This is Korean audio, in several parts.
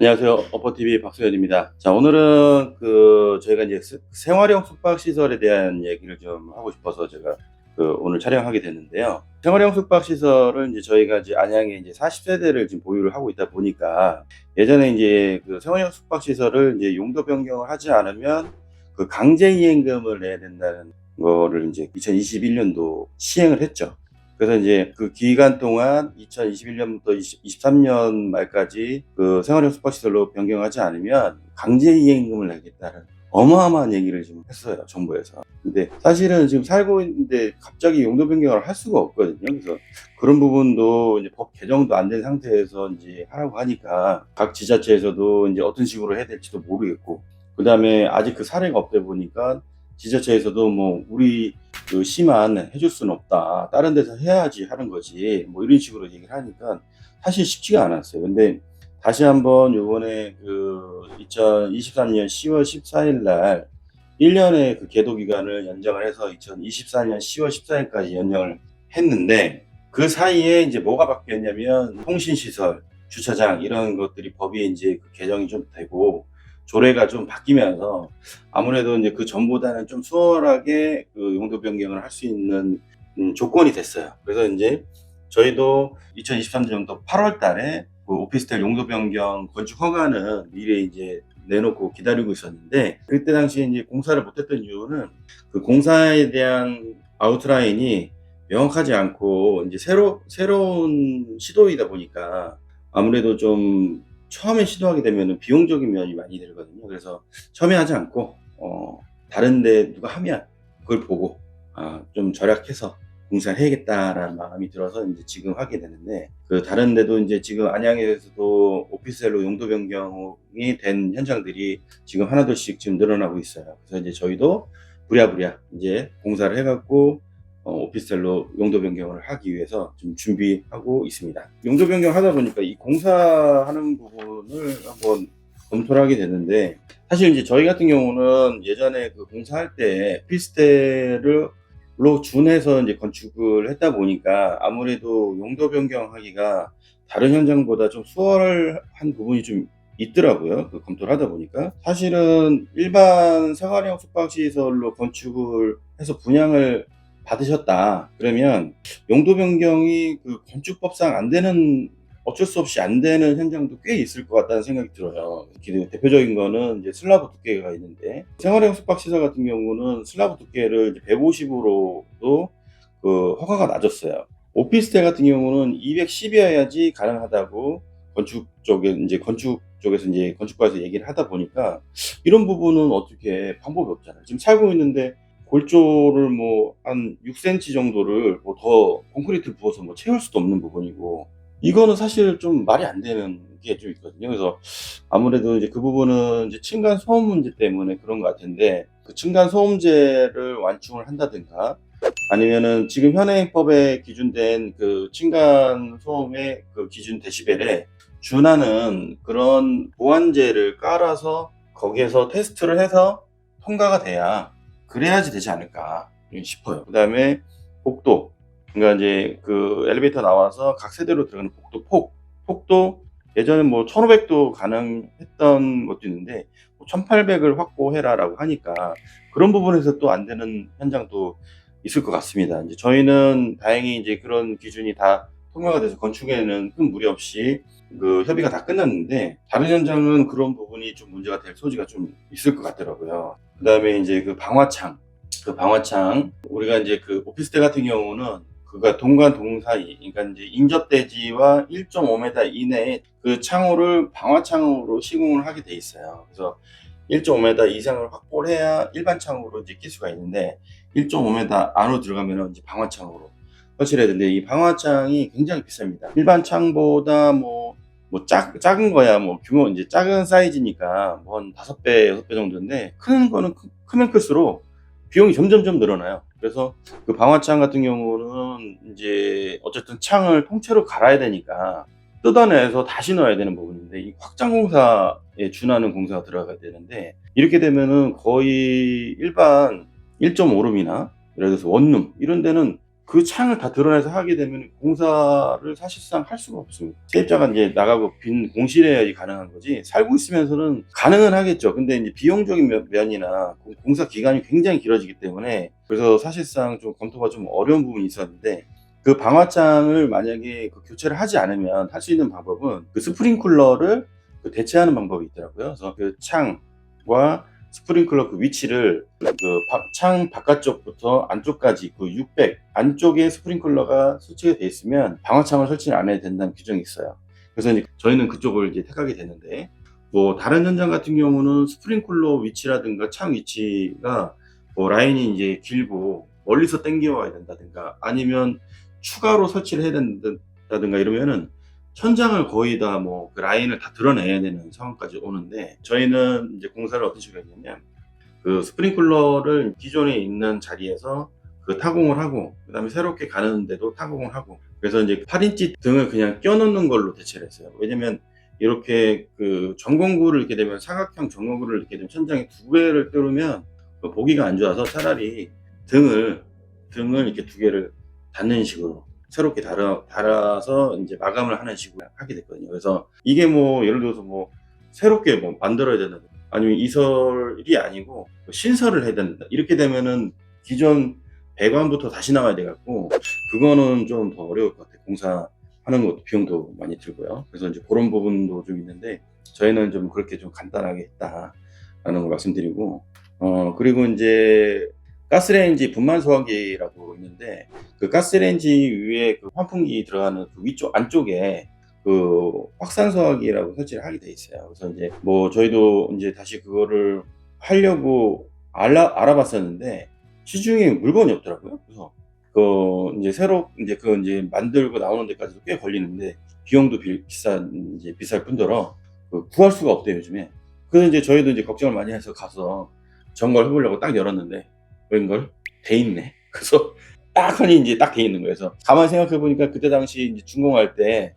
안녕하세요. 어퍼TV 박소연입니다. 자, 오늘은 저희가 이제 생활형 숙박시설에 대한 얘기를 좀 하고 싶어서 제가 오늘 촬영하게 됐는데요. 생활형 숙박시설은 이제 저희가 이제 안양에 이제 40세대를 지금 보유를 하고 있다 보니까 예전에 이제 생활형 숙박시설을 이제 용도 변경을 하지 않으면 강제이행금을 내야 된다는 거를 이제 2021년도 시행을 했죠. 그래서 이제 그 기간 동안 2021년부터 23년 말까지 생활형 숙박시설로 변경하지 않으면 강제이행금을 내겠다는 어마어마한 얘기를 지금 했어요, 정부에서. 근데 사실은 지금 살고 있는데 갑자기 용도 변경을 할 수가 없거든요. 그래서 그런 부분도 이제 법 개정도 안 된 상태에서 이제 하라고 하니까 각 지자체에서도 이제 어떤 식으로 해야 될지도 모르겠고, 그 다음에 아직 그 사례가 없다 보니까 지자체에서도 뭐 우리 시만 해줄 수는 없다, 다른 데서 해야지 하는 거지, 뭐 이런 식으로 얘기를 하니까 사실 쉽지가 않았어요. 근데 다시 한번 요번에 2023년 10월 14일 날 1년의 계도 기간을 연장을 해서 2024년 10월 14일까지 연장을 했는데, 그 사이에 이제 뭐가 바뀌었냐면 통신시설, 주차장 이런 것들이 법이 이제 개정이 좀 되고 조례가 좀 바뀌면서 아무래도 이제 그 전보다는 좀 수월하게 용도 변경을 할 수 있는 조건이 됐어요. 그래서 이제 저희도 2023년도 8월 달에 오피스텔 용도 변경 건축 허가는 미리 이제 내놓고 기다리고 있었는데, 그때 당시에 이제 공사를 못했던 이유는 그 공사에 대한 아웃라인이 명확하지 않고 이제 새로운 시도이다 보니까 아무래도 좀 처음에 시도하게 되면 비용적인 면이 많이 들거든요. 그래서 처음에 하지 않고 다른데 누가 하면 그걸 보고 좀 절약해서 공사를 해야겠다라는 마음이 들어서 이제 지금 하게 되는데, 다른 데도 이제 지금 안양에서도 오피스텔로 용도 변경이 된 현장들이 지금 하나둘씩 지금 늘어나고 있어요. 그래서 이제 저희도 부랴부랴 이제 공사를 해갖고 오피스텔로 용도 변경을 하기 위해서 좀 준비하고 있습니다. 용도 변경 하다 보니까 이 공사하는 부분을 한번 검토를 하게 됐는데, 사실 이제 저희 같은 경우는 예전에 공사할 때 오피스텔로 준해서 이제 건축을 했다 보니까 아무래도 용도 변경하기가 다른 현장보다 좀 수월한 부분이 좀 있더라고요. 검토를 하다 보니까 사실은 일반 생활형 숙박시설로 건축을 해서 분양을 받으셨다 그러면 용도 변경이 건축법상 안 되는, 어쩔 수 없이 안 되는 현장도 꽤 있을 것 같다는 생각이 들어요. 대표적인 거는 이제 슬라브 두께가 있는데, 생활형 숙박시설 같은 경우는 슬라브 두께를 150으로도 허가가 낮았어요. 오피스텔 같은 경우는 210이어야지 가능하다고 건축 쪽에서 이제 건축가에서 얘기를 하다 보니까 이런 부분은 어떻게 방법이 없잖아요. 지금 살고 있는데 골조를 뭐 한 6cm 정도를 뭐 더 콘크리트를 부어서 뭐 채울 수도 없는 부분이고, 이거는 사실 좀 말이 안 되는 게 좀 있거든요. 그래서 아무래도 이제 그 부분은 이제 층간 소음 문제 때문에 그런 것 같은데, 그 층간 소음제를 완충을 한다든가 아니면은 지금 현행법에 기준된 층간 소음의 기준 데시벨에 준하는 그런 보완제를 깔아서 거기에서 테스트를 해서 통과가 돼야, 그래야지 되지 않을까 싶어요. 그 다음에 복도, 그러니까 이제 엘리베이터 나와서 각 세대로 들어가는 폭도 예전에 뭐 1500도 가능했던 것도 있는데 1800을 확보해라라고 하니까 그런 부분에서 또 안 되는 현장도 있을 것 같습니다. 이제 저희는 다행히 이제 그런 기준이 다 통과가 돼서 건축에는 큰 무리 없이 협의가 다 끝났는데, 다른 현장은 그런 부분이 좀 문제가 될 소지가 좀 있을 것 같더라고요. 그 다음에 이제 방화창, 우리가 이제 오피스텔 같은 경우는 그가 동과 동 사이, 그러니까 이제 인접대지와 1.5m 이내에 그 창호를 방화창으로 시공을 하게 돼 있어요. 그래서 1.5m 이상을 확보를 해야 일반 창호로 이제 낄 수가 있는데, 1.5m 안으로 들어가면 이제 방화창으로 설치를 해야 되는데, 이 방화창이 굉장히 비쌉니다. 일반 창보다 작은 거야 뭐 규모 이제 작은 사이즈니까 뭐 한 5배, 6배 정도인데, 큰 거는 크면 클수록 비용이 점점점 늘어나요. 그래서 방화창 같은 경우는 이제 어쨌든 창을 통째로 갈아야 되니까 뜯어내서 다시 넣어야 되는 부분인데, 이 확장 공사에 준하는 공사가 들어가야 되는데, 이렇게 되면은 거의 일반 1.5룸이나 예를 들어서 원룸 이런 데는 그 창을 다 드러내서 하게 되면 공사를 사실상 할 수가 없습니다. 세입자가 이제 나가고 빈 공실해야지 가능한 거지, 살고 있으면서는 가능은 하겠죠. 근데 이제 비용적인 면이나 공사 기간이 굉장히 길어지기 때문에, 그래서 사실상 좀 검토가 좀 어려운 부분이 있었는데, 그 방화창을 만약에 그 교체를 하지 않으면 할 수 있는 방법은 그 스프링클러를 그 대체하는 방법이 있더라고요. 그래서 그 창과 스프링클러 그 위치를 그 창 바깥쪽부터 안쪽까지 그 600 안쪽에 스프링클러가 설치가 돼 있으면 방화창을 설치를 안 해도 된다는 규정이 있어요. 그래서 이제 저희는 그쪽을 이제 택하게 되는데, 뭐 다른 현장 같은 경우는 스프링클러 위치라든가 창 위치가 뭐 라인이 이제 길고 멀리서 당겨와야 된다든가 아니면 추가로 설치를 해야 된다든가 이러면은 천장을 거의 다 뭐 그 라인을 다 드러내야 되는 상황까지 오는데, 저희는 이제 공사를 어떤 식으로 했냐면 그 스프링클러를 기존에 있는 자리에서 그 타공을 하고, 그 다음에 새롭게 가는데도 타공을 하고, 그래서 이제 8인치 등을 그냥 껴넣는 걸로 대체를 했어요. 왜냐면 이렇게 그 전공구를 이렇게 되면, 사각형 전공구를 이렇게 되면 천장에 두 개를 뚫으면 보기가 안 좋아서 차라리 등을 이렇게 두 개를 닫는 식으로 새롭게 달아서 이제 마감을 하는 식으로 하게 됐거든요. 그래서 이게 뭐 예를 들어서 뭐 새롭게 뭐 만들어야 된다, 아니면 이설이 아니고 신설을 해야 된다, 이렇게 되면은 기존 배관부터 다시 나와야 돼 갖고 그거는 좀 더 어려울 것 같아요. 공사하는 것도 비용도 많이 들고요. 그래서 이제 그런 부분도 좀 있는데, 저희는 좀 그렇게 좀 간단하게 했다라는 걸 말씀드리고, 그리고 이제 가스레인지 분말 소화기라고 있는데, 그 가스레인지 위에 그 환풍기 들어가는 그 위쪽 안쪽에 그 확산 소화기라고 설치를 하게 돼 있어요. 그래서 이제 뭐 저희도 이제 다시 그거를 하려고 알아봤었는데 시중에 물건이 없더라고요. 그래서 그 이제 새로 이제 그 이제 만들고 나오는 데까지도 꽤 걸리는데 비용도 비쌀 뿐더러 그 구할 수가 없대요, 요즘에. 그래서 이제 저희도 이제 걱정을 많이 해서 가서 점검을 해보려고 딱 열었는데, 웬걸? 돼 있네. 그래서 딱 하니 이제 딱 돼 있는 거예요. 그래서 가만히 생각해 보니까 그때 당시 이제 준공할 때,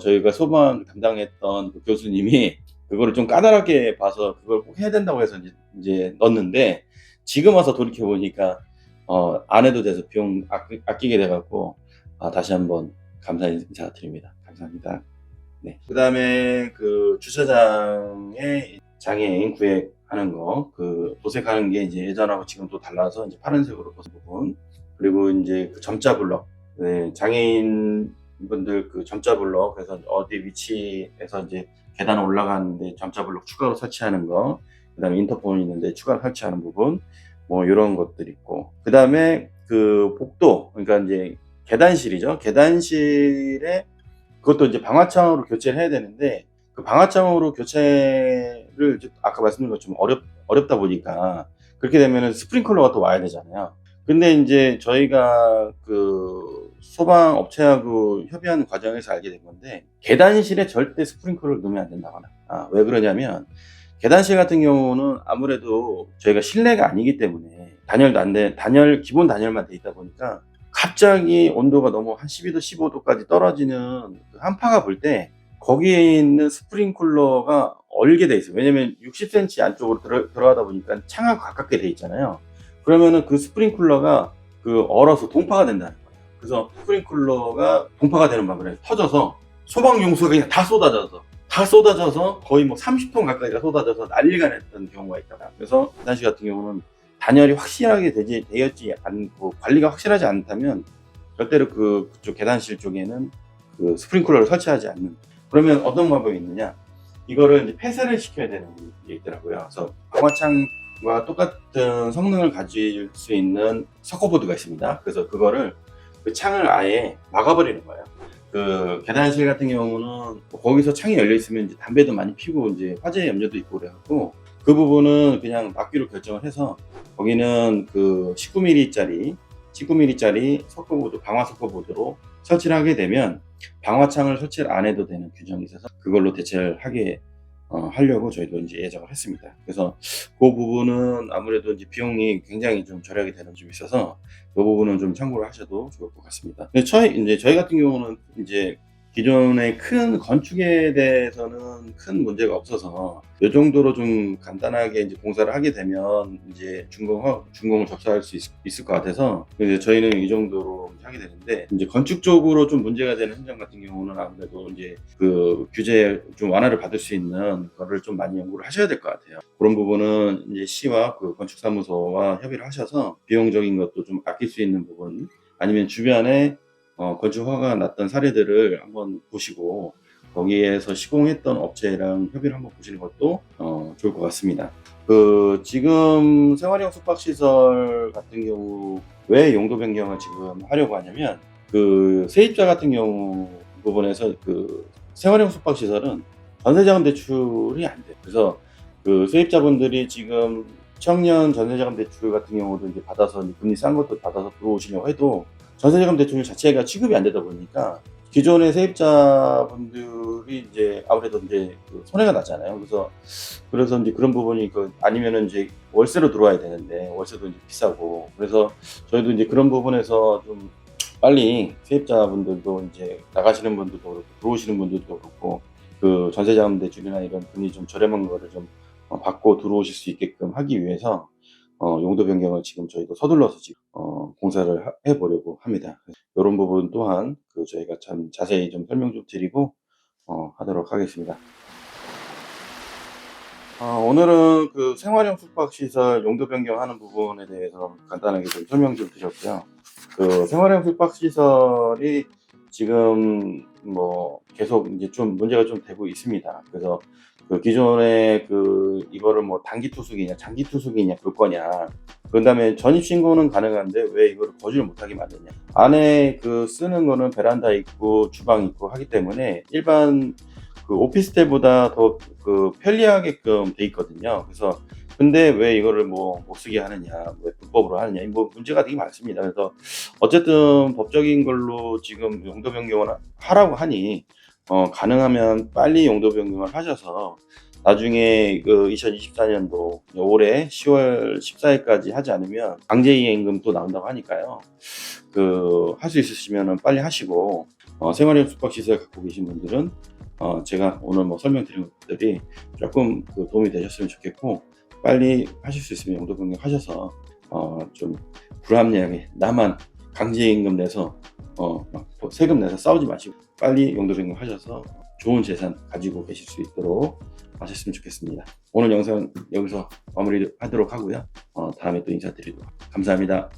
저희가 소방 담당했던 그 교수님이 그거를 좀 까다롭게 봐서 그걸 꼭 해야 된다고 해서 이제 넣었는데, 지금 와서 돌이켜 보니까, 안 해도 돼서 비용 아끼게 돼갖고, 다시 한번 감사 인사드립니다. 감사합니다. 네. 그 다음에 그 주차장에 장애인 구획하는 거, 그 도색하는 게 이제 예전하고 지금 또 달라서 이제 파란색으로 보는 부분, 그리고 이제 그 점자 블럭, 네, 장애인 분들 그 점자 블럭, 그래서 어디 위치에서 이제 계단 올라가는데 점자 블럭 추가로 설치하는 거, 그 다음에 인터폰이 있는데 추가로 설치하는 부분, 뭐 이런 것들 있고, 그 다음에 그 복도, 그러니까 이제 계단실이죠. 계단실에 그것도 이제 방화창으로 교체를 해야 되는데, 그 방화창으로 교체를 아까 말씀드린 것처럼 어렵다 보니까 그렇게 되면은 스프링클러가 또 와야 되잖아요. 근데 이제 저희가 그 소방 업체하고 협의하는 과정에서 알게 된 건데, 계단실에 절대 스프링클러를 넣으면 안 된다거나. 왜 그러냐면 계단실 같은 경우는 아무래도 저희가 실내가 아니기 때문에 기본 단열만 돼 있다 보니까 갑자기 온도가 너무 한 12도, 15도까지 떨어지는 그 한파가 불 때 거기에 있는 스프링클러가 얼게 돼 있어요. 왜냐면 60cm 안쪽으로 들어가다 보니까 창하고 가깝게 돼 있잖아요. 그러면은 그 스프링클러가 그 얼어서 동파가 된다는 거예요. 그래서 스프링클러가 동파가 되는 바람에 터져서 소방용수가 그냥 다 쏟아져서 거의 뭐 30톤 가까이가 쏟아져서 난리가 났던 경우가 있다. 그래서 그 당시 같은 경우는 단열이 확실하게 되었지 않고 관리가 확실하지 않다면 절대로 그쪽 계단실 쪽에는 그 스프링클러를 설치하지 않는. 그러면 어떤 방법이 있느냐, 이거를 이제 폐쇄를 시켜야 되는 게 있더라고요. 그래서 방화창과 똑같은 성능을 가질 수 있는 서커보드가 있습니다. 그래서 그거를 그 창을 아예 막아버리는 거예요. 그 계단실 같은 경우는 거기서 창이 열려 있으면 이제 담배도 많이 피고 이제 화재 염려도 있고 그래갖고 그 부분은 그냥 막기로 결정을 해서 거기는 그 19mm짜리 서커보드, 방화 서커보드로 설치를 하게 되면 방화창을 설치를 안 해도 되는 규정이 있어서 그걸로 대체를 하려고 저희도 이제 예정을 했습니다. 그래서 그 부분은 아무래도 이제 비용이 굉장히 좀 절약이 되는 점이 있어서 그 부분은 좀 참고를 하셔도 좋을 것 같습니다. 근데 저희 같은 경우는 이제 기존의 큰 건축에 대해서는 큰 문제가 없어서 이 정도로 좀 간단하게 이제 공사를 하게 되면 이제 준공을 접수할 수 있을 것 같아서 이제 저희는 이 정도로 하게 되는데, 이제 건축적으로 좀 문제가 되는 현장 같은 경우는 아무래도 이제 그 규제 좀 완화를 받을 수 있는 거를 좀 많이 연구를 하셔야 될 것 같아요. 그런 부분은 이제 시와 그 건축사무소와 협의를 하셔서 비용적인 것도 좀 아낄 수 있는 부분, 아니면 주변에 건축 허가가 났던 사례들을 한번 보시고 거기에서 시공했던 업체랑 협의를 한번 보시는 것도 좋을 것 같습니다. 그 지금 생활형 숙박시설 같은 경우 왜 용도 변경을 지금 하려고 하냐면, 그 세입자 같은 경우 부분에서 그 생활형 숙박시설은 전세자금 대출이 안 돼요. 그래서 그 세입자분들이 지금 청년 전세자금 대출 같은 경우도 이제 받아서 이제 금리 싼 것도 받아서 들어오시려고 해도 전세자금 대출 자체가 취급이 안 되다 보니까 기존의 세입자분들이 이제 아무래도 이제 그 손해가 나잖아요. 그래서 이제 그런 부분이 아니면은 이제 월세로 들어와야 되는데 월세도 이제 비싸고, 그래서 저희도 이제 그런 부분에서 좀 빨리 세입자분들도 이제 나가시는 분들도 그렇고 들어오시는 분들도 그렇고 그 전세자금 대출이나 이런 금리 좀 저렴한 거를 좀 받고 들어오실 수 있게끔 하기 위해서 용도 변경을 지금 저희도 서둘러서 지금 공사를 해보려고 합니다. 이런 부분 또한 그 저희가 참 자세히 좀 설명 좀 드리고 하도록 하겠습니다. 오늘은 그 생활형 숙박시설 용도 변경하는 부분에 대해서 간단하게 좀 설명 좀 드렸고요. 그 생활형 숙박시설이 지금 뭐 계속 이제 좀 문제가 좀 되고 있습니다. 그래서 그 기존에 그 이거를 뭐 단기 투숙이냐 장기 투숙이냐 볼 거냐, 그 다음에 전입 신고는 가능한데 왜 이거를 거주를 못하게 만드냐, 안에 그 쓰는 거는 베란다 있고 주방 있고 하기 때문에 일반 그 오피스텔보다 더 그 편리하게끔 돼 있거든요. 그래서 근데 왜 이거를 뭐 못 쓰게 하느냐, 왜 불법으로 하느냐, 뭐 문제가 되게 많습니다. 그래서 어쨌든 법적인 걸로 지금 용도 변경을 하라고 하니 가능하면 빨리 용도 변경을 하셔서 나중에 그 2024년도 올해 10월 14일까지 하지 않으면 강제이행금 또 나온다고 하니까요. 그 할 수 있으시면은 빨리 하시고, 생활형 숙박시설 갖고 계신 분들은 제가 오늘 뭐 설명드린 것들이 조금 그 도움이 되셨으면 좋겠고, 빨리 하실 수 있으면 용도 변경 하셔서 좀 불합리하게 나만 강제임금 내서 막 세금 내서 싸우지 마시고 빨리 용도 변경 하셔서 좋은 재산 가지고 계실 수 있도록 하셨으면 좋겠습니다. 오늘 영상 여기서 마무리하도록 하고요. 다음에 또 인사드리도록 감사합니다.